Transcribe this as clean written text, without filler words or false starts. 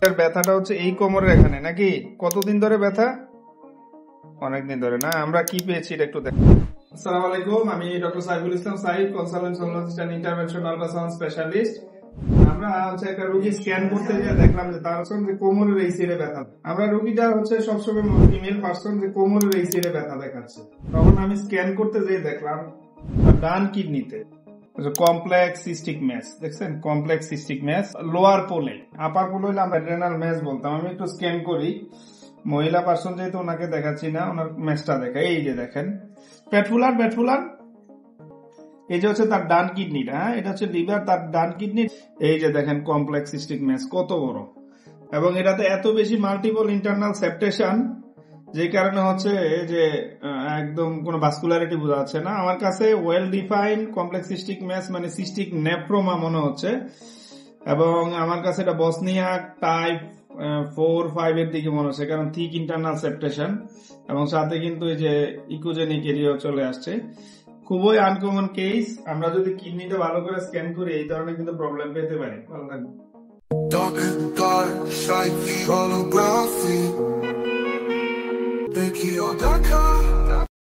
ব্যথাটা হচ্ছে এই কোমরের এখানে নাকি? কতদিন ধরে ব্যথা? অনেকদিন ধরে না? আমরা কি পেয়েছি এটা একটু দেখো। আসসালামু আলাইকুম, আমি doctor Saiful Islam Saif, consultant sonologist and intervention ultrasound specialist. আমরা একটা রোগী স্ক্যান করতে গিয়ে দেখলাম যে তার হচ্ছে কোমরের এই সাইডে ব্যথা। আমরা রোগীটা হচ্ছে সবসময় ফিমেল পার্সন, যে কোমরের এই সাইডে ব্যথা দেখাচ্ছে। তখন আমি স্ক্যান করতে যেয়ে দেখলাম ডান কিডনিতে কমপ্লেক্স সিস্টিক ম্যাস। দেখছেন, কমপ্লেক্স সিস্টিক ম্যাস লোয়ার পোলে। আপার পোলে হলে আমরা অ্যাড্রেনাল ম্যাস বলতাম। আমি একটু স্ক্যান করি, মহিলা পার্সন যেহেতু ওনাকে দেখাচ্ছি না, ওনার ম্যাসটা দেখাই। এই যে দেখেন পেটফুলার, এই যে হচ্ছে তার ডান কিডনিটা, হ্যাঁ এটা হচ্ছে লিভার, তার ডান কিডনি। এই যে দেখেন কমপ্লেক্স সিস্টিক ম্যাস কত বড়, এবং এটাতে এত বেশি মাল্টিপল ইন্টারনাল সেপ্টেশন, যে কারণে হচ্ছে যে একদম কোনো ভাস্কুলারিটি বোঝা যাচ্ছে না। আমার কাছে well defined complex cystic mass মানে সিস্টিক নেফ্রোমা মনে হচ্ছে, এবং আমার কাছে এটা বসনিয়াক টাইপ 4-5 এর দিকে মনে হচ্ছে, কারণ থিক ইন্টারনাল সেপ্টেশন এবং সাথে কিন্তু এই যে ইকোজেনিক এরিয়া চলে আসছে। খুবই আনকমন কেস। আমরা যদি কিডনিটা ভালো করে স্ক্যান করি এই ধরনের কিন্তু প্রবলেম পেতে পারি। ভালো থাকবে। Dark and dark, shiny holography.